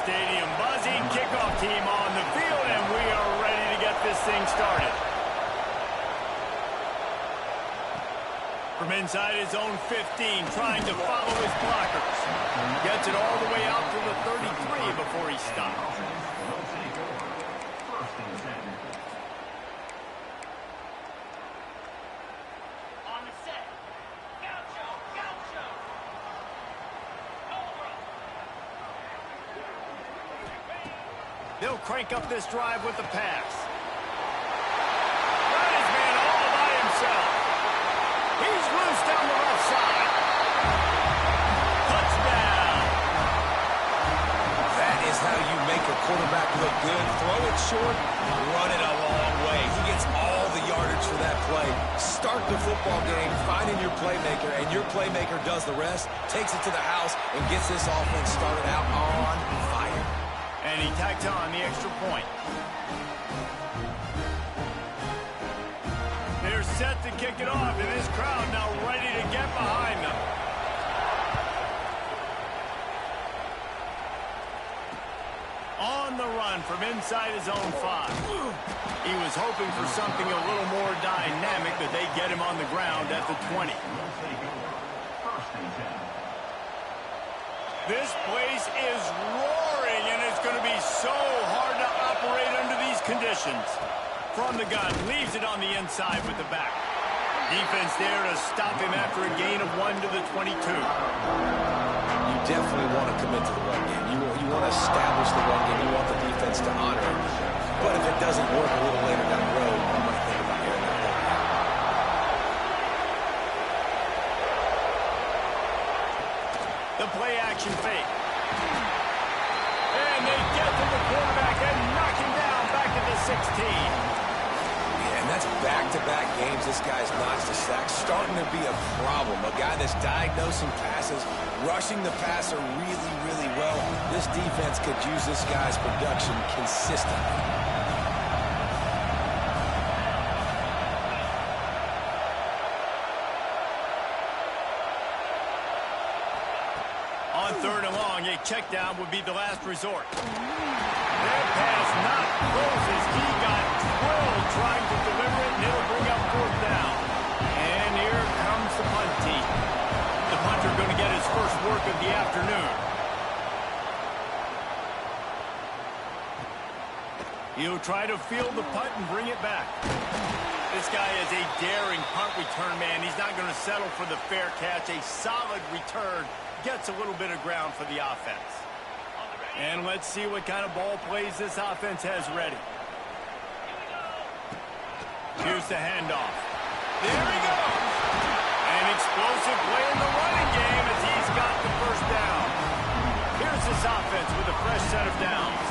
Stadium buzzing, kickoff team on the field, and we are ready to get this thing started. From inside his own 15, trying to follow his blockers. Gets it all the way out to the 33 before he stops. They'll crank up this drive with the pass. Got his man all by himself. He's loose down the left side. Touchdown. That is how you make a quarterback look good. Throw it short, run it a long way. He gets all the yardage for that play. Start the football game finding your playmaker, and your playmaker does the rest, takes it to the house, and gets this offense started out on fire. And he tacked on the extra point. They're set to kick it off, and this crowd now ready to get behind them. On the run from inside his own 5. He was hoping for something a little more dynamic, but they get him on the ground at the 20. This place is roaring, and it's going to be so hard to operate under these conditions. From the gun, leaves it on the inside with the back. Defense there to stop him after a gain of 1 to the 22. You definitely want to commit to the run game. You want to establish the run game. You want the defense to honor it. But if it doesn't work a little later down the road, you might think about airing that ball out. The play-action fake. And they get to the quarterback and knock him down back at the 16. Yeah, and that's back-to-back games this guy's notched a sack. Starting to be a problem. A guy that's diagnosing passes, rushing the passer really, really well. This defense could use this guy's production consistently. On third and long, a check down would be the last resort. That pass not closes. He got drilled trying to deliver it, and it'll bring up fourth down. And here comes the punt team. The punter going to get his first work of the afternoon. He'll try to field the punt and bring it back. This guy is a daring punt return man. He's not going to settle for the fair catch. A solid return gets a little bit of ground for the offense. And let's see what kind of ball plays this offense has ready. Here's the handoff. There he goes. An explosive play in the running game as he's got the first down. Here's this offense with a fresh set of downs.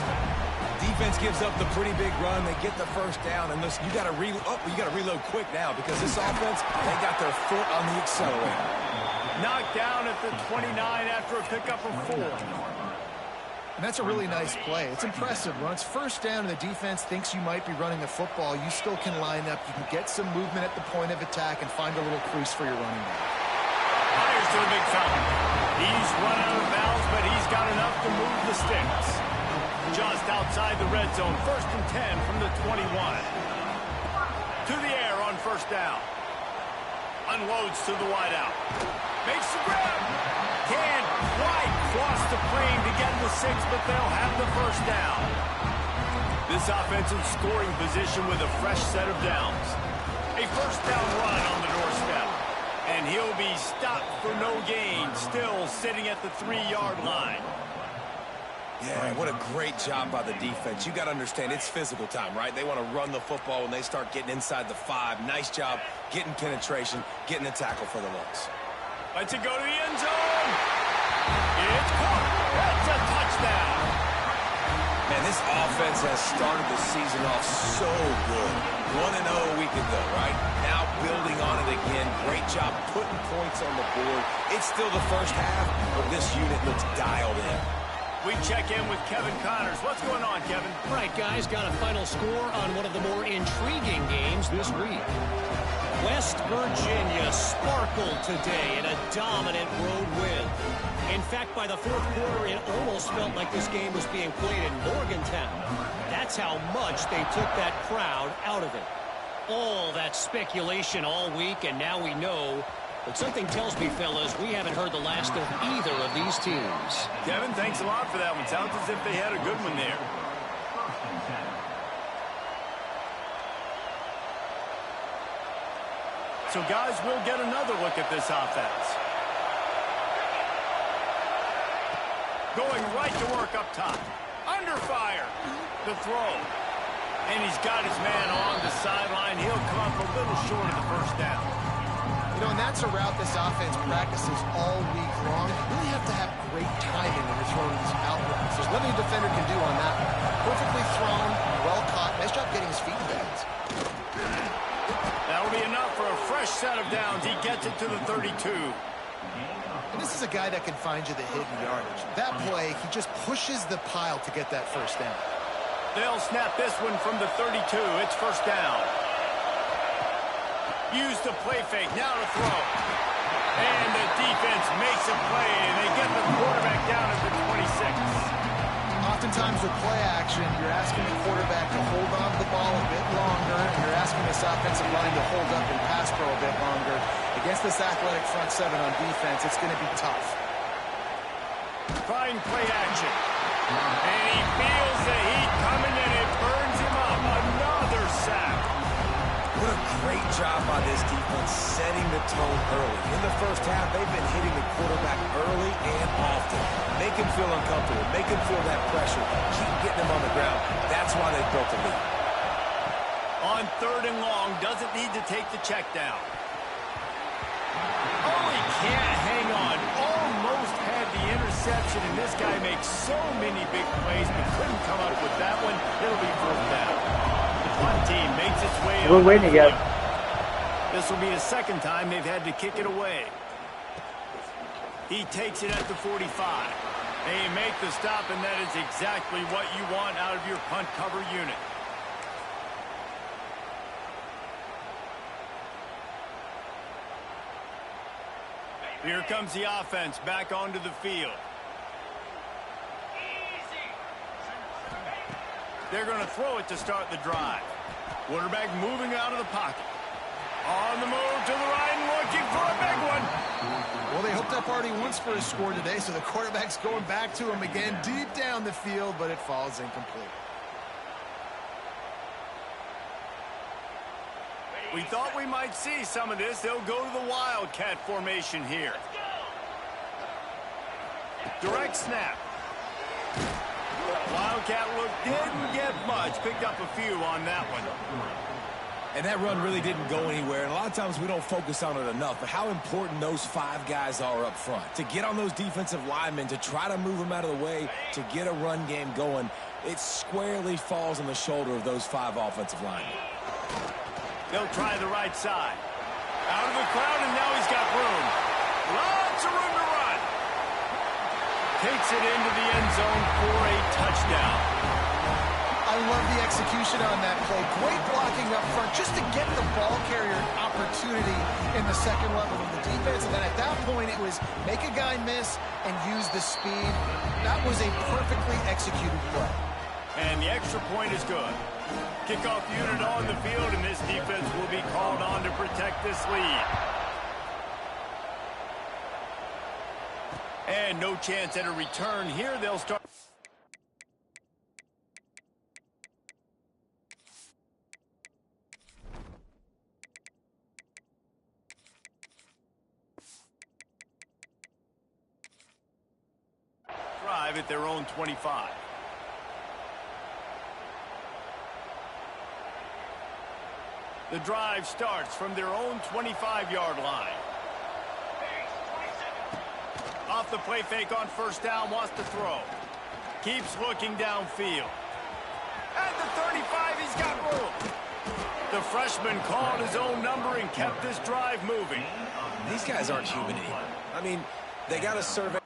Defense gives up the pretty big run. They get the first down, and listen, you got to reload quick now because this offense, they got their foot on the accelerator. Knocked down at the 29 after a pickup of 4. And that's a really nice play. It's impressive. When it's first down and the defense thinks you might be running the football, you still can line up. You can get some movement at the point of attack and find a little crease for your running back. Fires to the big fella. He's run out of bounds, but he's got enough to move the sticks. Just outside the red zone, 1st and 10 from the 21. To the air on first down. Unloads to the wideout. Makes the grab. Can't quite cross the plane to get the 6, but they'll have the first down. This offensive scoring position with a fresh set of downs. A first down run on the doorstep. And he'll be stopped for no gain, still sitting at the 3-yard line. Yeah, what a great job by the defense. You got to understand, it's physical time, right? They want to run the football when they start getting inside the 5. Nice job getting penetration, getting the tackle for the loss. Let's it go to the end zone. It's caught. That's a touchdown. Man, this offense has started the season off so good. 1-0 a week ago, right? Now building on it again. Great job putting points on the board. It's still the first half, but this unit looks dialed in. We check in with Kevin Connors. What's going on, Kevin? All right, guys, got a final score on one of the more intriguing games this week. West Virginia sparkled today in a dominant road win. In fact, by the fourth quarter, it almost felt like this game was being played in Morgantown. That's how much they took that crowd out of it. All that speculation all week, and now we know. But something tells me, fellas, we haven't heard the last of either of these teams. Kevin, thanks a lot for that one. Sounds as if they had a good one there. So, guys, we'll get another look at this offense. Going right to work up top. Under fire. The throw. And he's got his man on the sideline. He'll come up a little short of the first down. You know, and that's a route this offense practices all week long. You really have to have great timing when you're throwing these out routes. There's nothing a defender can do on that one. Perfectly thrown, well caught. Nice job getting his feet in bounds. That'll be enough for a fresh set of downs. He gets it to the 32. And this is a guy that can find you the hidden yardage. That play, he just pushes the pile to get that first down. They'll snap this one from the 32. It's first down. Use the play fake. Now to throw. And the defense makes a play, and they get the quarterback down at the 26. Oftentimes with play action, you're asking the quarterback to hold on to the ball a bit longer, and you're asking this offensive line to hold up and pass pro a bit longer. Against this athletic front seven on defense, it's going to be tough. Trying play action. And he feels the heat coming, and it burns him up. Another sack. What a great job by this defense setting the tone early. In the first half, they've been hitting the quarterback early and often. Make him feel uncomfortable. Make him feel that pressure. Keep getting him on the ground. That's why they built the lead. On third and long, doesn't need to take the check down. Oh, he can't hang on. Almost had the interception, and this guy makes so many big plays, but couldn't come up with that one. It'll be fourth down. The punt team makes its way We're on. waiting again. This will be the second time they've had to kick it away. He takes it at the 45. They make the stop, and that is exactly what you want out of your punt cover unit. Here comes the offense back onto the field. They're going to throw it to start the drive. Quarterback moving out of the pocket. On the move to the right and looking for a big one. Well, they hooked up already once for a score today, so the quarterback's going back to him again deep down the field, but it falls incomplete. We thought we might see some of this. They'll go to the Wildcat formation here. Direct snap. Wildcat look didn't get much. Picked up a few on that one. And that run really didn't go anywhere. And a lot of times we don't focus on it enough, but how important those 5 guys are up front. To get on those defensive linemen, to try to move them out of the way, to get a run game going, it squarely falls on the shoulder of those 5 offensive linemen. They'll try the right side. Out of the crowd, and now he's got room. Lots of room to run. Takes it into the end zone for a touchdown. I love the execution on that play. Great blocking up front just to get the ball carrier an opportunity in the second level of the defense. And then at that point, it was make a guy miss and use the speed. That was a perfectly executed play. And the extra point is good. Kickoff unit on the field, and this defense will be called on to protect this lead. And no chance at a return here. They'll start. Drive at their own 25. The drive starts from their own 25-yard line. Off the play fake on first down, wants to throw. Keeps looking downfield. At the 35, he's got room. The freshman called his own number and kept this drive moving. These guys aren't human anymore. I mean, they got to survey.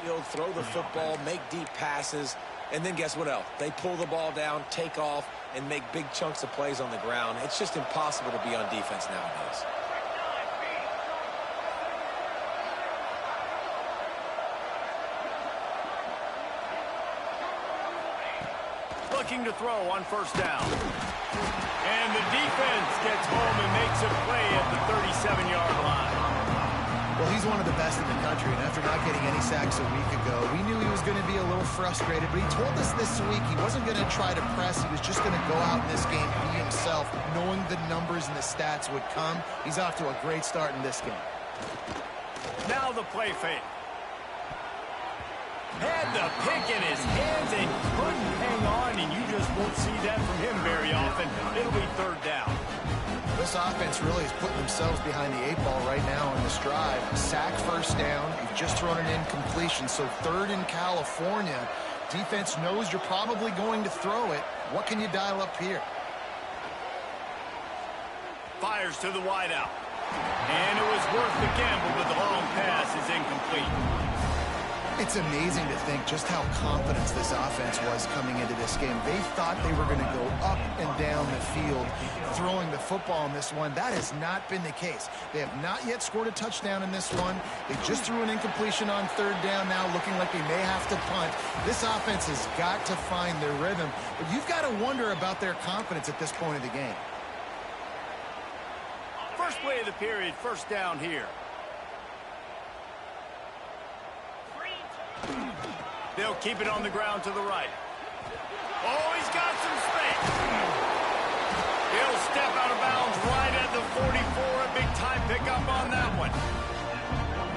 You'll throw the football, make deep passes, and then guess what else? They pull the ball down, take off, and make big chunks of plays on the ground. It's just impossible to be on defense nowadays. Looking to throw on first down. And the defense gets home and makes a play at the 37-yard line. Well, he's one of the best in the country, and after not getting any sacks a week ago, we knew he was going to be a little frustrated, but he told us this week he wasn't going to try to press. He was just going to go out in this game, be himself, knowing the numbers and the stats would come. He's off to a great start in this game. Now the play fake. Had the pick in his hands and couldn't hang on, and you just won't see that from him very often. It'll be third down. This offense really is putting themselves behind the 8 ball right now on this drive. Sack first down. You've just thrown an incompletion, so third in California. Defense knows you're probably going to throw it. What can you dial up here? Fires to the wideout. And it was worth the gamble, but the long pass is incomplete. It's amazing to think just how confident this offense was coming into this game. They thought they were going to go up and down the field throwing the football in this one. That has not been the case. They have not yet scored a touchdown in this one. They just threw an incompletion on third down now, looking like they may have to punt. This offense has got to find their rhythm, but you've got to wonder about their confidence at this point of the game. First play of the period, first down here. They'll keep it on the ground to the right. Oh, he's got some space. He'll step out of bounds right at the 44. A big-time pickup on that one.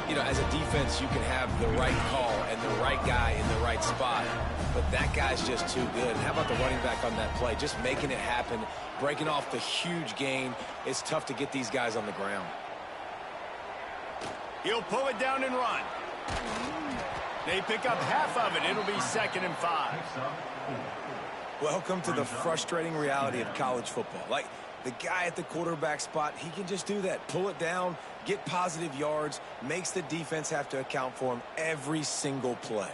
You know, as a defense, you can have the right call and the right guy in the right spot, but that guy's just too good. And how about the running back on that play? Just making it happen, breaking off the huge gain. It's tough to get these guys on the ground. He'll pull it down and run. They pick up half of it. It'll be 2nd and 5. Welcome to the frustrating reality of college football. Like, the guy at the quarterback spot, he can just do that. Pull it down, get positive yards, makes the defense have to account for him every single play.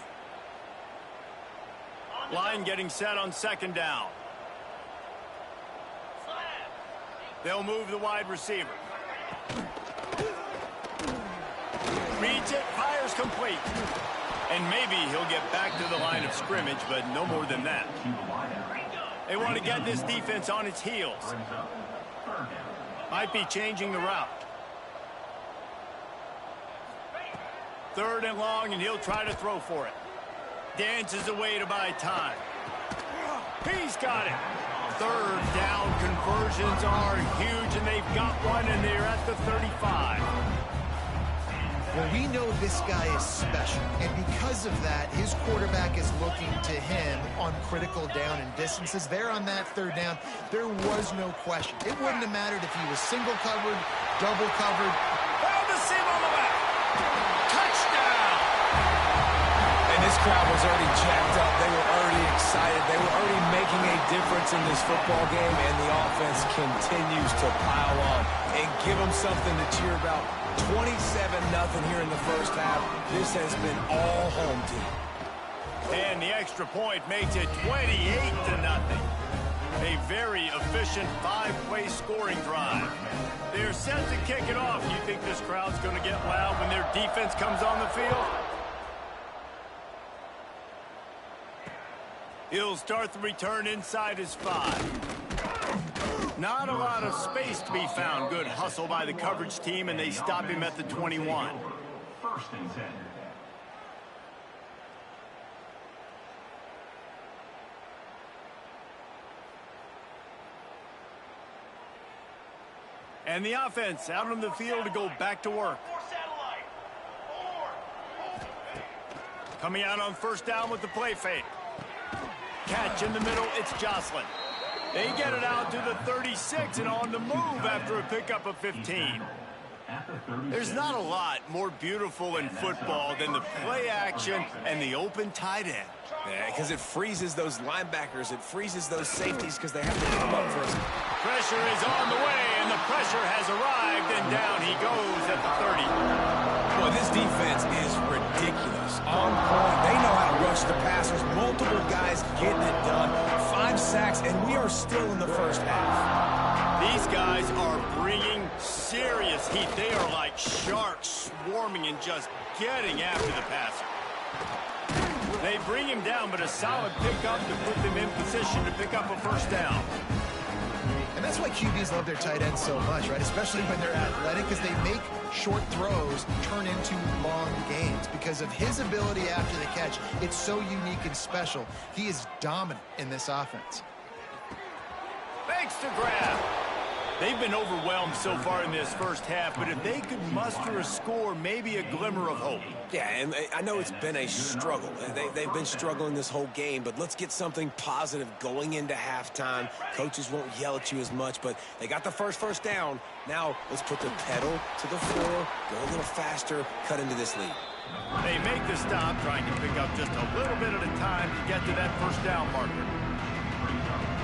Line getting set on 2nd down. They'll move the wide receiver. Reads it, fires complete. And maybe he'll get back to the line of scrimmage, but no more than that. They want to get this defense on its heels. Might be changing the route. 3rd and long, and he'll try to throw for it. Dances away to buy time. He's got it. 3rd down conversions are huge, and they've got one, and they're at the 35. Well, we know this guy is special, and because of that, his quarterback is looking to him on critical down and distances. There on that 3rd down, there was no question. It wouldn't have mattered if he was single covered, double covered. Found the seam on the back. Touchdown! And this crowd was already jacked up. They were already excited. They were already making a difference in this football game, and the offense continues to pile on and give them something to cheer about. 27-0 here in the first half. This has been all home team. And the extra point makes it 28-0. A very efficient 5-play scoring drive. They're set to kick it off. You think this crowd's going to get loud when their defense comes on the field? He'll start the return inside his 5. Not a lot of space to be found. Good hustle by the coverage team, and they stop him at the 21. 1st and 10. And the offense out on the field to go back to work. Coming out on 1st down with the play fake. Catch in the middle, it's Jocelyn. They get it out to the 36 and on the move after a pickup of 15. There's not a lot more beautiful in football than the play action and the open tight end. Yeah, because it freezes those linebackers. It freezes those safeties because they have to come up first. Pressure is on the way, and the pressure has arrived, and down he goes at the 30. Boy, this defense is ridiculous. On point. They know how to rush the passers. Multiple guys getting it done. 5 sacks, and we are still in the first half. These guys are bringing serious heat. They are like sharks swarming and just getting after the passer. They bring him down, but a solid pickup to put them in position to pick up a 1st down. And that's why QBs love their tight ends so much, right? Especially when they're athletic, because they make short throws turn into long gains. Because of his ability after the catch, it's so unique and special. He is dominant in this offense. Thanks to grab. They've been overwhelmed so far in this first half, but if they could muster a score, maybe a glimmer of hope. Yeah, and I know it's been a struggle. They've been struggling this whole game, but let's get something positive going into halftime. Coaches won't yell at you as much, but they got the first down. Now let's put the pedal to the floor, go a little faster, cut into this lead. They make the stop, trying to pick up just a little bit at a time to get to that 1st down marker.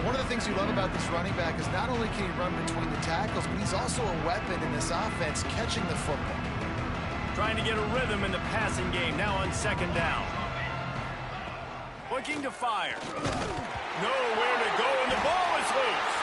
One of the things you love about this running back is not only can he run between the tackles, but he's also a weapon in this offense catching the football. Trying to get a rhythm in the passing game, now on 2nd down. Looking to fire. Nowhere to go, and the ball is loose.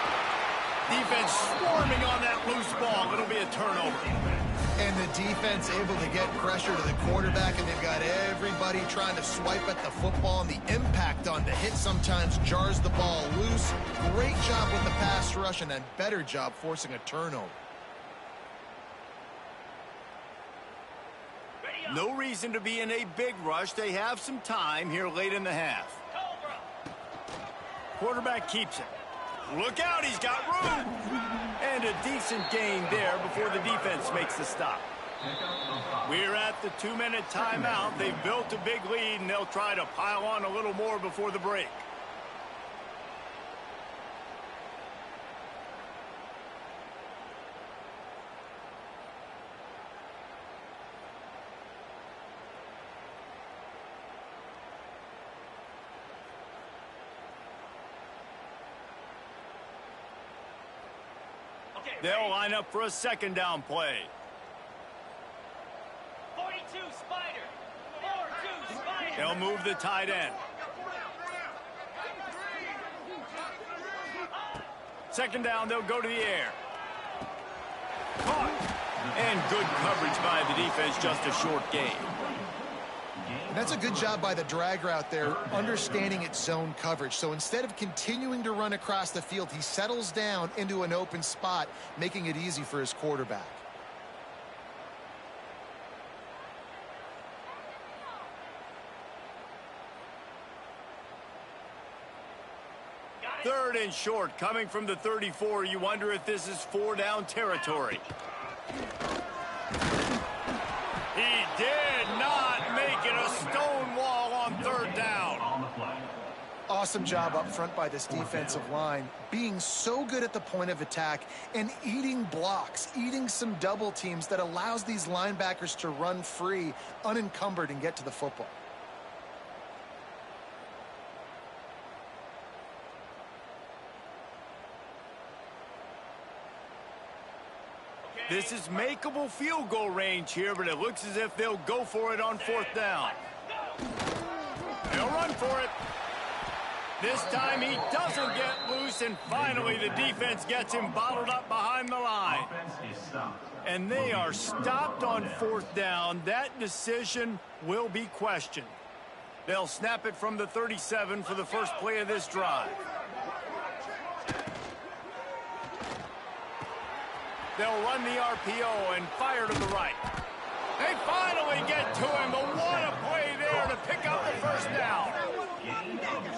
Defense swarming on that loose ball. It'll be a turnover. And the defense able to get pressure to the quarterback, and they've got everybody trying to swipe at the football, and the impact on the hit sometimes jars the ball loose. Great job with the pass rush, and a better job forcing a turnover. No reason to be in a big rush. They have some time here late in the half. Quarterback keeps it. Look out, he's got room. And a decent gain there before the defense makes the stop. We're at the 2-minute timeout. They've built a big lead, and they'll try to pile on a little more before the break. They'll line up for a 2nd down play. 42 Spider. 4-2 Spider. They'll move the tight end. 2nd down, they'll go to the air. Caught. And good coverage by the defense, just a short gain. And that's a good job by the drag route there, understanding its zone coverage. So instead of continuing to run across the field, he settles down into an open spot, making it easy for his quarterback. Third and short, coming from the 34. You wonder if this is 4-down territory. He did not make it a stone wall on third down. Awesome job up front by this defensive line, being so good at the point of attack and eating blocks, eating some double teams that allows these linebackers to run free, unencumbered, and get to the football. This is makeable field goal range here, but it looks as if they'll go for it on fourth down. They'll run for it. This time he doesn't get loose, and finally the defense gets him bottled up behind the line. And they are stopped on fourth down. That decision will be questioned. They'll snap it from the 37 for the first play of this drive. They'll run the RPO and fire to the right. They finally get to him, but what a play there to pick up the first down.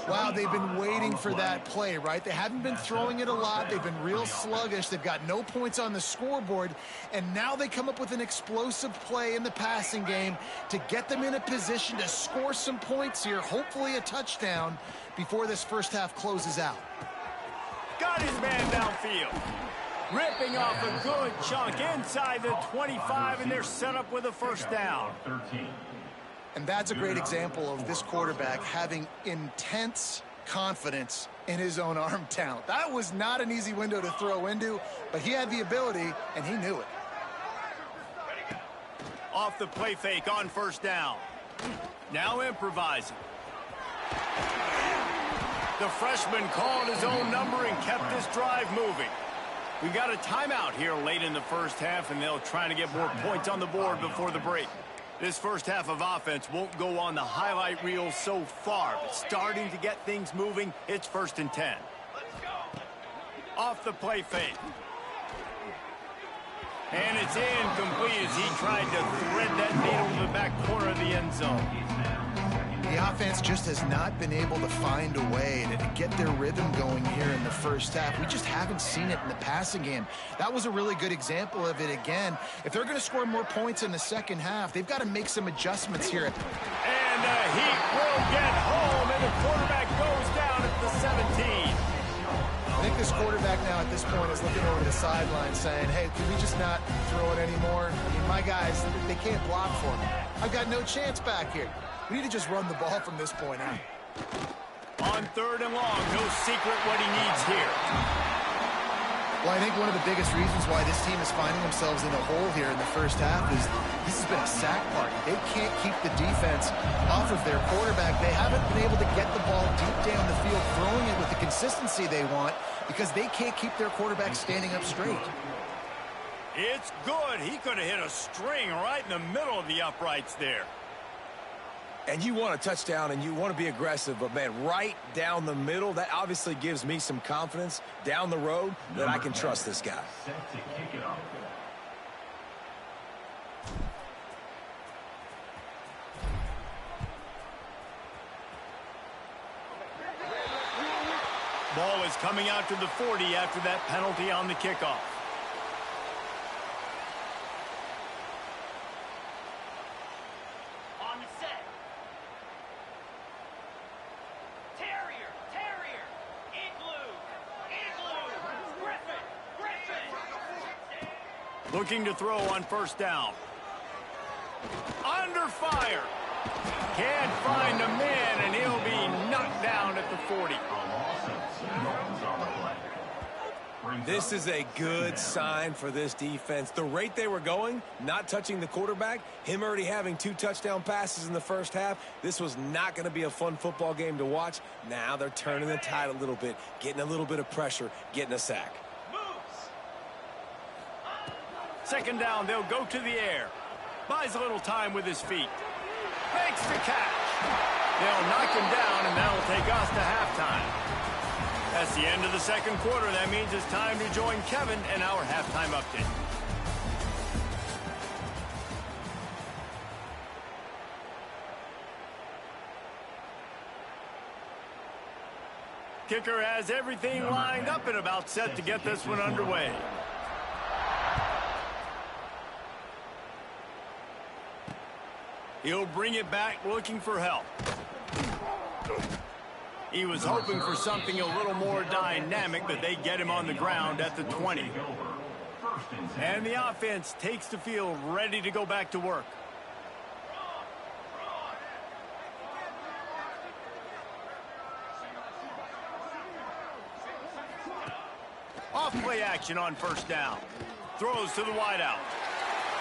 Wow, they've been waiting for that play, right? They haven't been throwing it a lot. They've been real sluggish. They've got no points on the scoreboard, and now they come up with an explosive play in the passing game to get them in a position to score some points here, hopefully a touchdown, before this first half closes out. Got his man downfield. Ripping off a good chunk inside the 25, and they're set up with a first down. And that's a great example of this quarterback having intense confidence in his own arm talent. That was not an easy window to throw into, but he had the ability, and he knew it. Off the play fake on first down. Now improvising. The freshman called his own number and kept this drive moving. We got a timeout here late in the first half, and they'll try to get more points on the board before the break. This first half of offense won't go on the highlight reel so far, but starting to get things moving, it's 1st and 10. Off the play fake. And it's incomplete as he tried to thread that needle to the back corner of the end zone. The offense just has not been able to find a way to get their rhythm going here in the first half. We just haven't seen it in the passing game. That was a really good example of it again. If they're going to score more points in the second half, they've got to make some adjustments here. And the Heat will get home, and the quarterback goes down at the 17. I think this quarterback now at this point is looking over the sideline saying, hey, can we just not throw it anymore? I mean, my guys, they can't block for me. I've got no chance back here. We need to just run the ball from this point out. On third and long, no secret what he needs here. Well, I think one of the biggest reasons why this team is finding themselves in a hole here in the first half is this has been a sack party. They can't keep the defense off of their quarterback. They haven't been able to get the ball deep down the field, throwing it with the consistency they want because they can't keep their quarterback standing up straight. It's good. He could have hit a string right in the middle of the uprights there. And you want a touchdown and you want to be aggressive, but, man, right down the middle, that obviously gives me some confidence down the road that I can trust this guy. Set to kick it off. Ball is coming out to the 40 after that penalty on the kickoff. Looking to throw on first down. Under fire. Can't find a man, and he'll be knocked down at the 40. This is a good sign for this defense. The rate they were going, not touching the quarterback, him already having 2 touchdown passes in the first half, this was not going to be a fun football game to watch. Now they're turning the tide a little bit, getting a little bit of pressure, getting a sack. Second down, they'll go to the air. Buys a little time with his feet. Makes the catch. They'll knock him down, and that'll take us to halftime. That's the end of the second quarter. That means it's time to join Kevin in our halftime update. Kicker has everything lined up and about set to get this one underway. He'll bring it back looking for help. He was hoping for something a little more dynamic, but they get him on the ground at the 20. And the offense takes the field ready to go back to work. Off play action on first down. Throws to the wideout.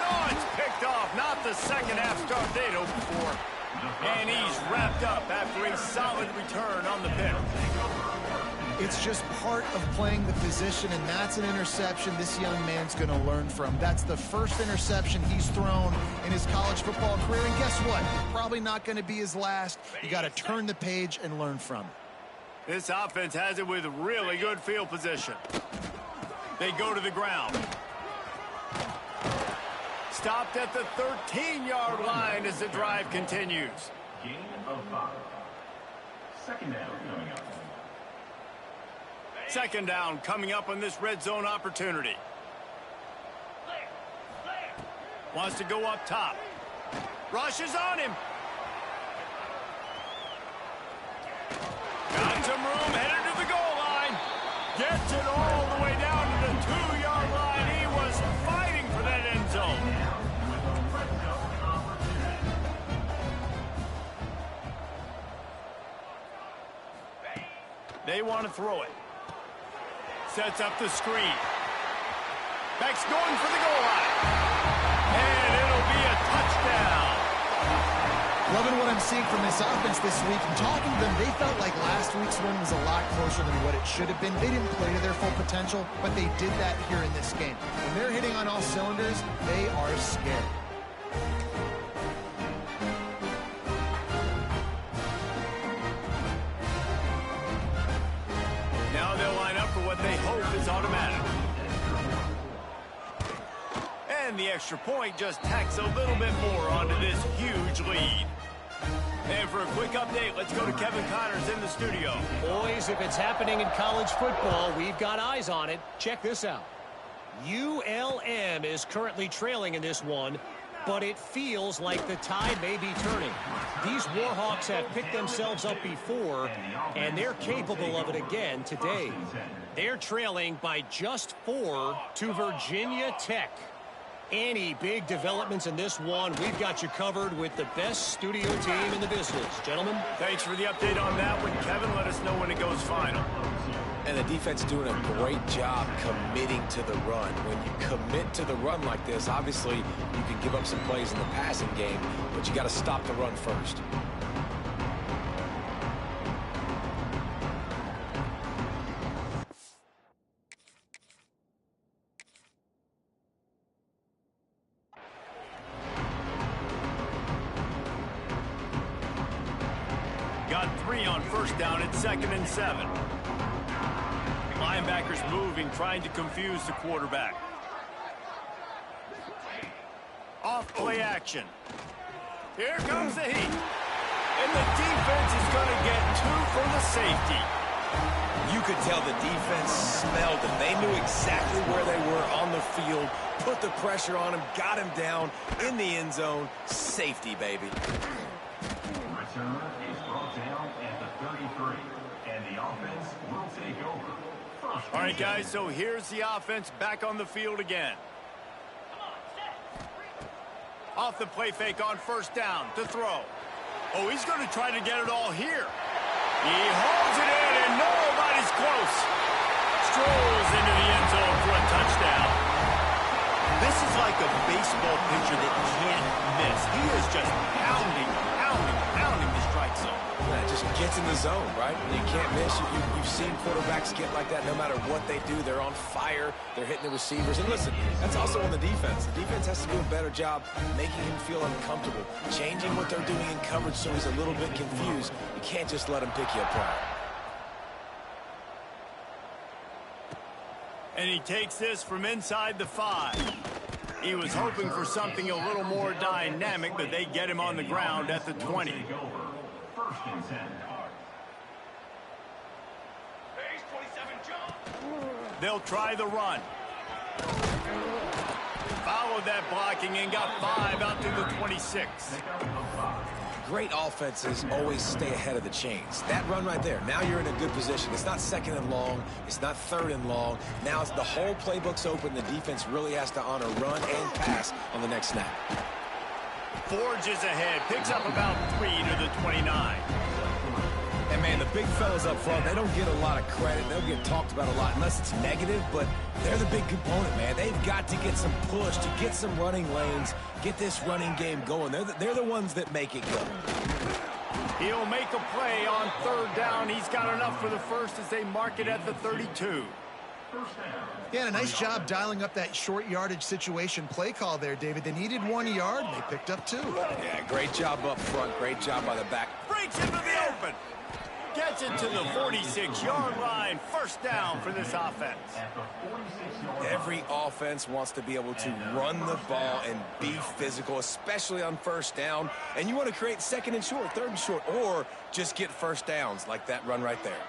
Oh, it's picked off. Not the second half start they'd hoped for. And he's wrapped up after a solid return on the pick. It's just part of playing the position, and that's an interception this young man's going to learn from. That's the first interception he's thrown in his college football career, and guess what? Probably not going to be his last. You got to turn the page and learn from it. This offense has it with really good field position. They go to the ground. Stopped at the 13-yard line as the drive continues. Gain of 5. Second down coming up. Second down coming up on this red zone opportunity. Wants to go up top. Rushes on him. Got some room, headed to the goal line. Gets it all the way down to the 2-yard line. He was fighting for that end zone. They want to throw it. Sets up the screen. Beck's going for the goal line. And it'll be a touchdown. Loving what I'm seeing from this offense this week. And talking to them, they felt like last week's win was a lot closer than what it should have been. They didn't play to their full potential, but they did that here in this game. When they're hitting on all cylinders, they are scared. Now they'll line up for what they hope is automatic. And the extra point just tacks a little bit more onto this huge lead. And for a quick update, let's go to Kevin Connors in the studio. Boys, if it's happening in college football, we've got eyes on it. Check this out. ULM is currently trailing in this one, but it feels like the tide may be turning. These Warhawks have picked themselves up before, and they're capable of it again today. They're trailing by just 4 to Virginia Tech. Any big developments in this one, we've got you covered with the best studio team in the business. Gentlemen. Thanks for the update on that one, Kevin. Let us know when it goes final. And the defense doing a great job committing to the run. When you commit to the run like this, obviously you can give up some plays in the passing game, but you got to stop the run first. Got 3 on first down at 2nd and 7. Linebackers moving, trying to confuse the quarterback. Off play action. Here comes the heat. And the defense is going to get 2 for the safety. You could tell the defense smelled them. They knew exactly where they were on the field, put the pressure on him, got him down in the end zone. Safety, baby. Return is brought down at the 33, and the offense will take over. All right, guys, so here's the offense back on the field again. Off the play fake on first down to throw. Oh, he's going to try to get it all here. He holds it in, and nobody's close. Strolls into the end zone for a touchdown. This is like a baseball pitcher that can't miss. He is just pounding the strike zone. Just gets gets in the zone, right? You can't miss. You've seen quarterbacks get like that no matter what they do. They're on fire. They're hitting the receivers. And listen, that's also on the defense. The defense has to do a better job making him feel uncomfortable, changing what they're doing in coverage so he's a little bit confused. You can't just let him pick you apart. And he takes this from inside the 5. He was hoping for something a little more dynamic, but they get him on the ground at the 20. First and 10. They'll try the run. Followed that blocking and got 5 out to the 26. Great offenses always stay ahead of the chains. That run right there, now you're in a good position. It's not second and long. It's not third and long. Now it's the whole playbook's open. The defense really has to honor run and pass on the next snap. Forges ahead, picks up about 3 to the 29. And, man, the big fellas up front, they don't get a lot of credit. They'll get talked about a lot unless it's negative, but they're the big component, man. They've got to get some push, to get some running lanes, get this running game going. They're the ones that make it go. He'll make a play on 3rd down. He's got enough for the first as they mark it at the 32. Yeah, and a nice job dialing up that short yardage situation play call there, David. They needed 1 yard, and they picked up 2. Yeah, great job up front. Great job by the back. Breaks into the open. Gets it to the 46-yard line. First down for this offense. Every offense wants to be able to run the ball and be physical, especially on first down. And you want to create 2nd and short, 3rd and short, or just get first downs like that run right there.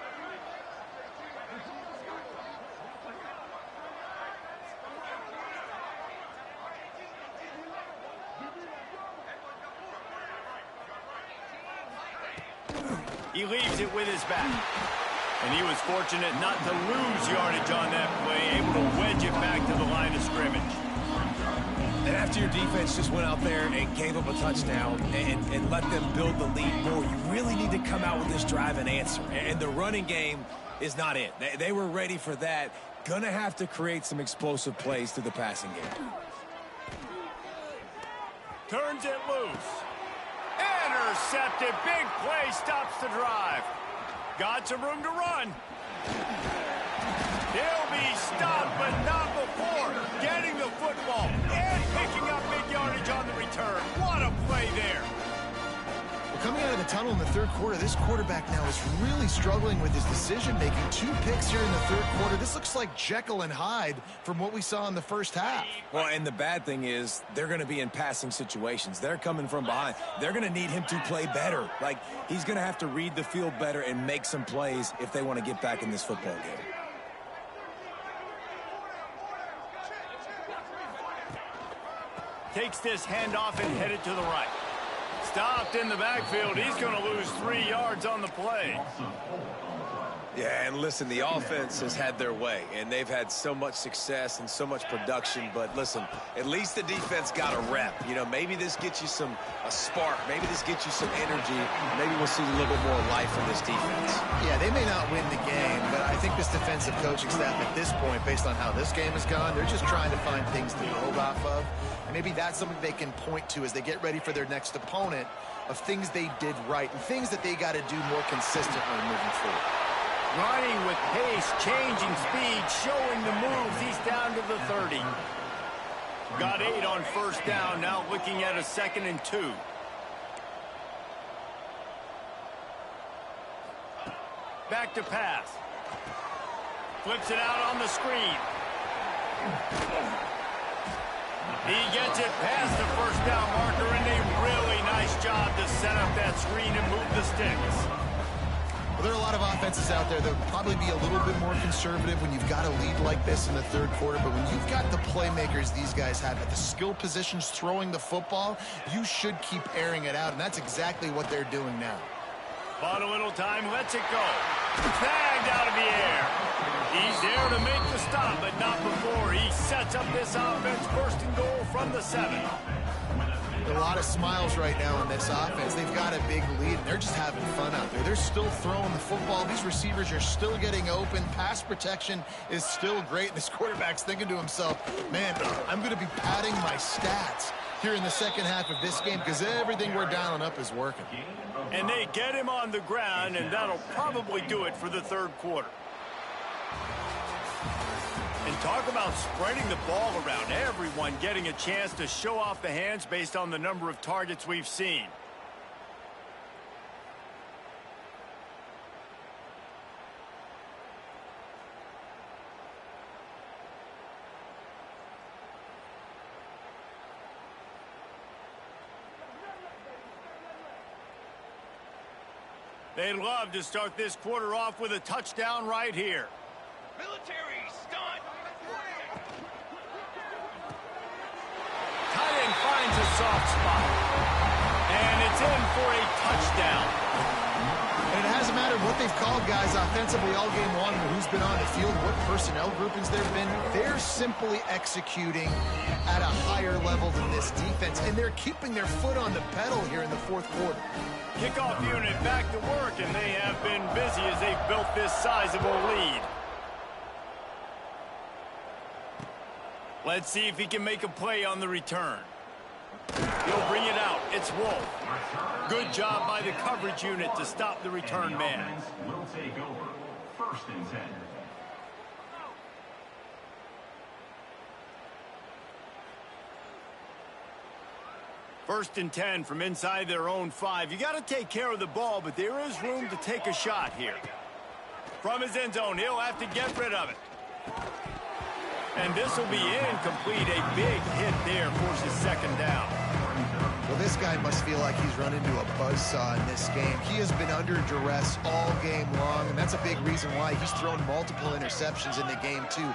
He leaves it with his back. And he was fortunate not to lose yardage on that play, able to wedge it back to the line of scrimmage. And after your defense just went out there and gave up a touchdown and let them build the lead more, you really need to come out with this drive and answer. And the running game is not it. They were ready for that. Gonna have to create some explosive plays through the passing game. Turns it loose. Intercepted. Big play stops the drive. Got some room to run. He'll be stopped, but not before getting the football and picking up big yardage on the return. What a play there. Well, coming out of the tunnel in the 3rd quarter, this quarterback now is really struggling with his decision-making. 2 picks here in the 3rd quarter. This looks like Jekyll and Hyde from what we saw in the first half. Well, and the bad thing is they're going to be in passing situations. They're coming from behind. They're going to need him to play better. Like, he's going to have to read the field better and make some plays if they want to get back in this football game. Takes this handoff and headed to the right. Stopped in the backfield. He's going to lose 3 yards on the play. Yeah, and listen, the offense has had their way, and they've had so much success and so much production. But listen, at least the defense got a rep. You know, maybe this gets you a spark. Maybe this gets you some energy. Maybe we'll see a little bit more life from this defense. Yeah, they may not win the game, but I think this defensive coaching staff at this point, based on how this game has gone, they're just trying to find things to build off of. And maybe that's something they can point to as they get ready for their next opponent, of things they did right and things that they got to do more consistently moving forward. Running with pace, changing speed, showing the moves. He's down to the 30. Got 8 on first down, now looking at a 2nd and 2. Back to pass. Flips it out on the screen. He gets it past the first down marker, and a really nice job to set up that screen and move the sticks. Well, there are a lot of offenses out there that will probably be a little bit more conservative when you've got a lead like this in the 3rd quarter. But when you've got the playmakers these guys have at the skill positions throwing the football, you should keep airing it out. And that's exactly what they're doing now. Bought a little time, lets it go. Tagged out of the air. He's there to make the stop, but not before. He sets up this offense, 1st and goal from the 7. A lot of smiles right now on this offense. They've got a big lead, and they're just having fun out there. They're still throwing the football. These receivers are still getting open. Pass protection is still great, and this quarterback's thinking to himself, man, I'm going to be padding my stats here in the second half of this game because everything we're dialing up is working. And they get him on the ground, and that'll probably do it for the third quarter. And talk about spreading the ball around, everyone getting a chance to show off the hands based on the number of targets we've seen. They'd love to start this quarter off with a touchdown right here. Military stunt. Tight end finds a soft spot. And it's in for a touchdown. And it hasn't mattered what they've called guys offensively all game long or who's been on the field, what personnel groupings there have been. They're simply executing at a higher level than this defense, and they're keeping their foot on the pedal here in the fourth quarter. Kickoff unit back to work, and they have been busy as they've built this sizable lead. Let's see if he can make a play on the return. He'll bring it out. It's Wolf. Good job by the coverage unit to stop the return man. Will take over. 1st and 10. First and 10 from inside their own 5. You got to take care of the ball, but there is room to take a shot here. From his end zone, he'll have to get rid of it. And this will be incomplete. A big hit there forces 2nd down. Well, this guy must feel like he's run into a buzzsaw in this game. He has been under duress all game long, and that's a big reason why he's thrown multiple interceptions in the game, too.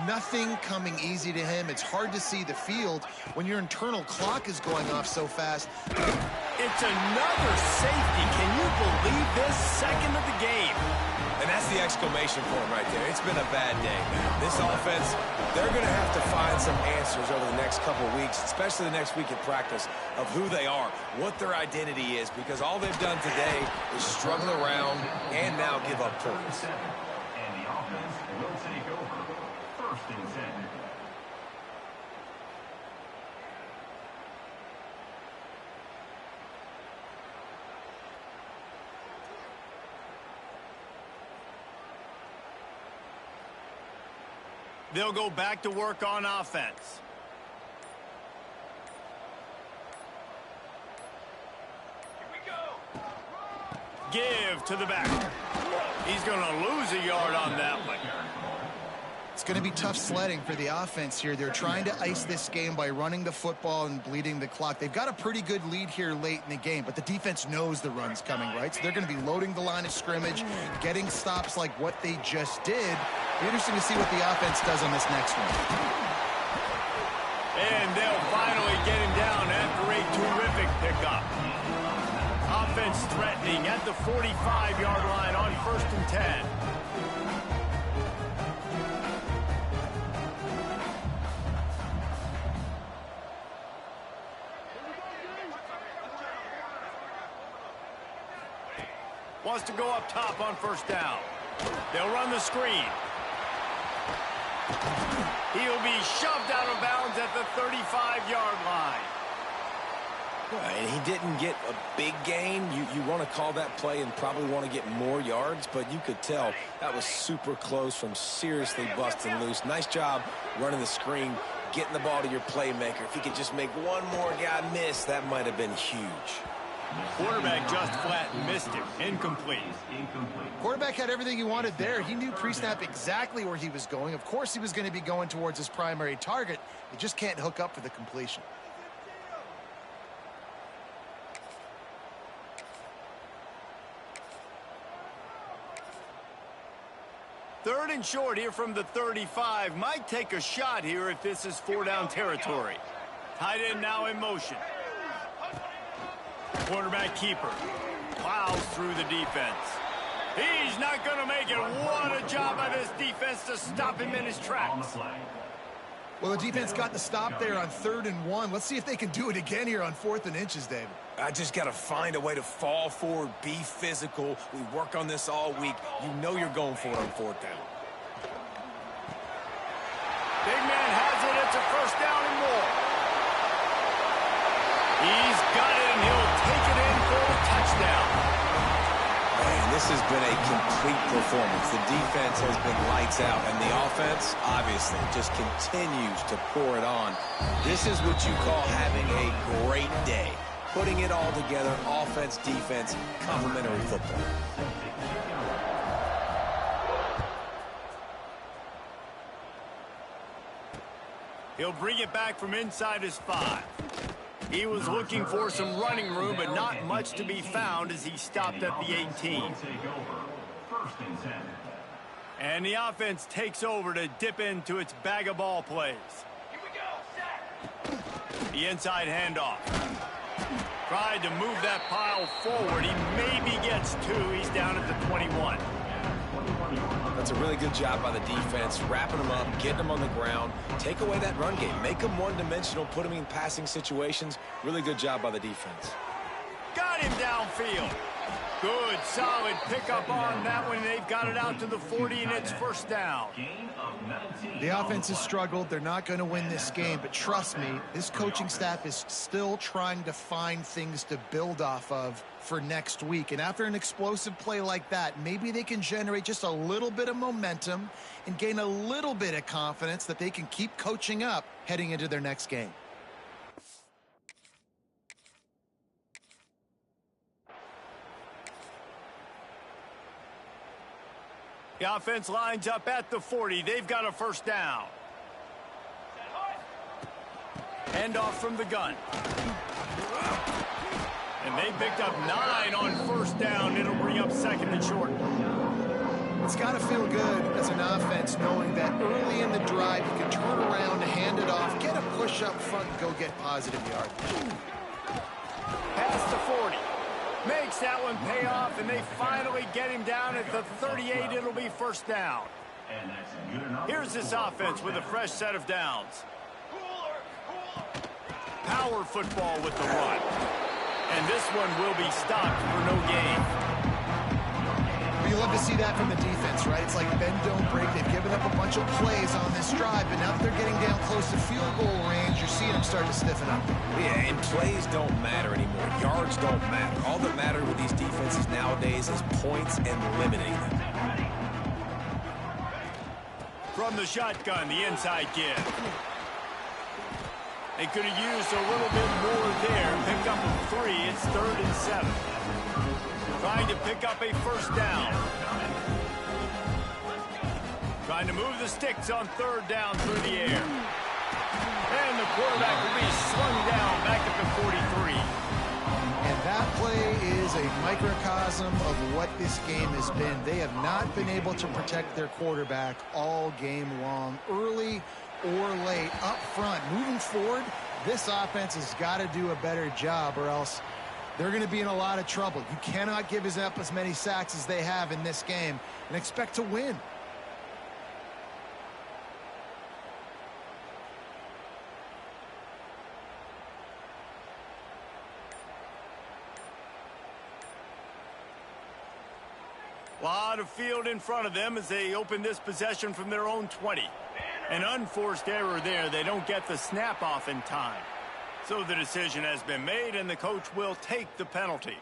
Nothing coming easy to him. It's hard to see the field when your internal clock is going off so fast. It's another safety. Can you believe this? 2nd of the game. And that's the exclamation point right there. It's been a bad day. This offense, they're going to have to find some answers over the next couple of weeks, especially the next week in practice, of who they are, what their identity is, because all they've done today is struggle around and now give up points. And the offense will take over. 1st and 10. They'll go back to work on offense. Here we go. Give to the back. He's going to lose a yard on that one. It's going to be tough sledding for the offense here. They're trying to ice this game by running the football and bleeding the clock. They've got a pretty good lead here late in the game, but the defense knows the run's coming, right? So they're going to be loading the line of scrimmage, getting stops like what they just did. It'll be interesting to see what the offense does on this next one. And they'll finally get him down after a terrific pickup. Offense threatening at the 45-yard line on 1st and 10. Wants to go up top on 1st down. They'll run the screen. He'll be shoved out of bounds at the 35-yard line. And he didn't get a big gain. You want to call that play and probably want to get more yards, but you could tell that was super close from seriously busting loose. Nice job running the screen, getting the ball to your playmaker. If he could just make one more guy miss, that might have been huge. Quarterback just flat and missed him. Incomplete. Quarterback had everything he wanted there. He knew pre-snap exactly where he was going. Of course he was going to be going towards his primary target. He just can't hook up for the completion. Third and short here from the 35. Might take a shot here if this is 4-down territory. Tight end now in motion. Quarterback keeper plows through the defense. He's not going to make it. What a job by this defense to stop him in his tracks. Well, the defense got the stop there on 3rd and 1. Let's see if they can do it again here on 4th and inches, David. I just got to find a way to fall forward, be physical. We work on this all week. You know you're going for it on 4th down. Big man has it. It's a 1st down and more. has been a complete performance. The defense has been lights out, and the offense, obviously, just continues to pour it on. This is what you call having a great day. Putting it all together, offense, defense, complementary football. He'll bring it back from inside his 5. He was looking for some running room, but not much to be found as he stopped at the 18. And the offense takes over to dip into its bag of ball plays. Here we go, set. The inside handoff. Tried to move that pile forward. He maybe gets 2. He's down at the 21. That's a really good job by the defense, wrapping them up, getting them on the ground, take away that run game, make them one-dimensional, put them in passing situations. Really good job by the defense. Got him downfield. Good, solid pickup on that one. They've got it out to the 40, and it's first down. The offense has struggled. They're not going to win this game, but trust me, this coaching staff is still trying to find things to build off of for next week. And after an explosive play like that, maybe they can generate just a little bit of momentum and gain a little bit of confidence that they can keep coaching up heading into their next game. The offense lines up at the 40. They've got a first down. Handoff from the gun. And they picked up 9 on first down. It'll bring up second and short. It's got to feel good as an offense knowing that early in the drive you can turn around, hand it off, get a push up front, and go get positive yardage. Past the 40. Makes that one pay off, and they finally get him down at the 38. It'll be first down. Here's this offense with a fresh set of downs. Power football with the run. And this one will be stopped for no gain. But you love to see that from the defense, right? It's like bend, don't break. They've given up a bunch of plays on this drive, but now that they're getting down close to field goal range, you're seeing them start to stiffen up. Yeah, and plays don't matter anymore. Yards don't matter. All that matters with these defenses nowadays is points and limiting them. From the shotgun, the inside give. They could have used a little bit more there. Pick up a 3. It's 3rd and 7. Trying to pick up a first down. Trying to move the sticks on 3rd down through the air. And the quarterback will be slung down back at the 43. And that play is a microcosm of what this game has been. They have not been able to protect their quarterback all game long, early or late, up front. Moving forward, this offense has got to do a better job or else they're going to be in a lot of trouble. You cannot give up as many sacks as they have in this game and expect to win. A lot of field in front of them as they open this possession from their own 20. An unforced error there. They don't get the snap off in time. So the decision has been made, and the coach will take the penalty.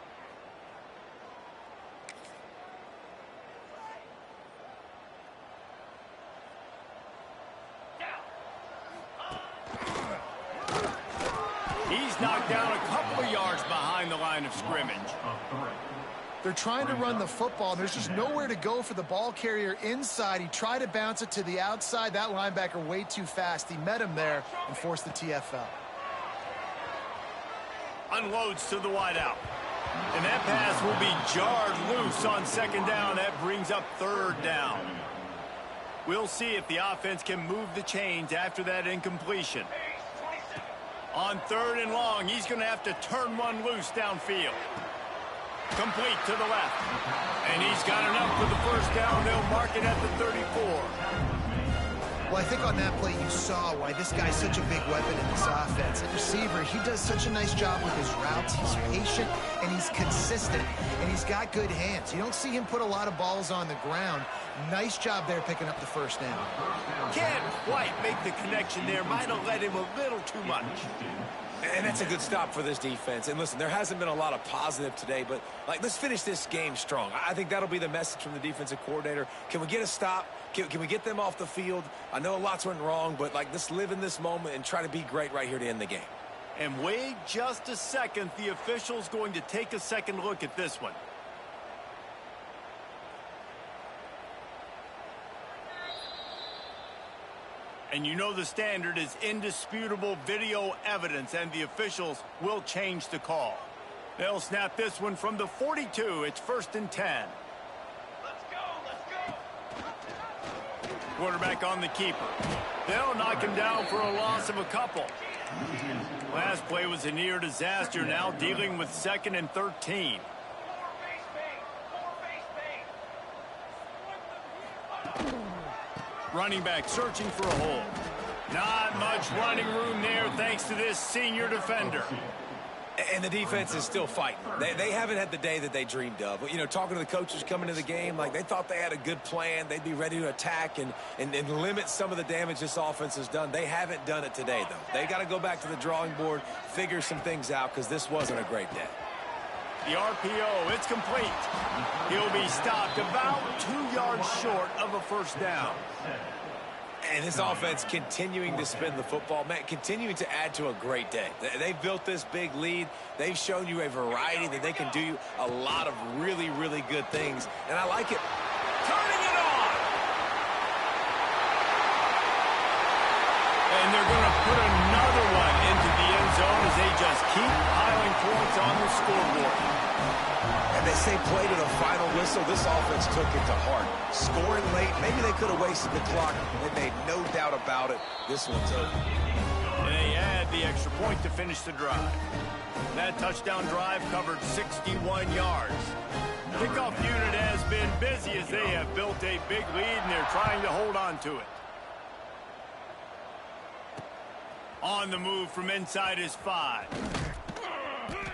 He's knocked down a couple of yards behind the line of scrimmage. They're trying to run the football, and there's just nowhere to go for the ball carrier inside. He tried to bounce it to the outside. That linebacker way too fast. He met him there and forced the TFL. Unloads to the wideout. And that pass will be jarred loose on second down. That brings up 3rd down. We'll see if the offense can move the chains after that incompletion. On 3rd and long, he's going to have to turn one loose downfield. Complete to the left. And he's got enough for the first down. They'll mark it at the 34. Well, I think on that play you saw why this guy's such a big weapon in this offense. At receiver, he does such a nice job with his routes. He's patient, and he's consistent, and he's got good hands. You don't see him put a lot of balls on the ground. Nice job there picking up the first down. Can't quite make the connection there. Might have let him a little too much. And that's a good stop for this defense. And listen, there hasn't been a lot of positive today, but let's finish this game strong. I think that'll be the message from the defensive coordinator. Can we get a stop? Can we get them off the field? I know lots went wrong, but let's live in this moment and try to be great right here to end the game. And wait just a second. The official's going to take a second look at this one. And you know the standard is indisputable video evidence, and the officials will change the call. They'll snap this one from the 42. It's 1st and 10. Let's go, let's go. Quarterback on the keeper. They'll knock him down for a loss of a couple. Last play was a near disaster, now dealing with 2nd and 13. Running back searching for a hole. Not much running room there thanks to this senior defender. And the defense is still fighting. They haven't had the day that they dreamed of. But, talking to the coaches coming to the game, they thought they had a good plan. They'd be ready to attack and limit some of the damage this offense has done. They haven't done it today, though. They got to go back to the drawing board, figure some things out, because this wasn't a great day. The RPO, it's complete. He'll be stopped about 2 yards short of a 1st down. And this offense continuing to spin the football, man, continuing to add to a great day. They've built this big lead. They've shown you a variety that they can do a lot of really, really good things. And I like it. Turning it on! And they're going to put another one into the end zone as they just keep piling points on the scoreboard. And they say play to the final whistle. This offense took it to heart. Scoring late, maybe they could have wasted the clock. They made no doubt about it. This one's over. And they add the extra point to finish the drive. That touchdown drive covered 61 yards. Kickoff unit has been busy as they have built a big lead, and they're trying to hold on to it. On the move from inside is 5.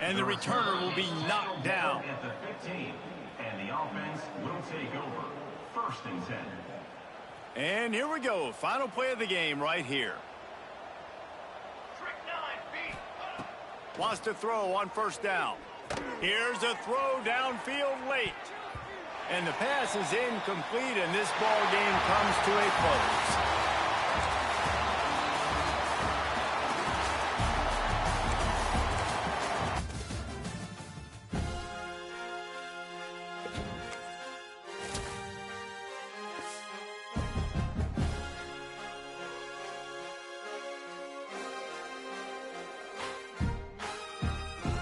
And the returner will be knocked down. At the 15, and the offense will take over. 1st and 10. And here we go. Final play of the game right here. Trick 9, B. Wants to throw on 1st down. Here's a throw downfield late. And the pass is incomplete, and this ball game comes to a close.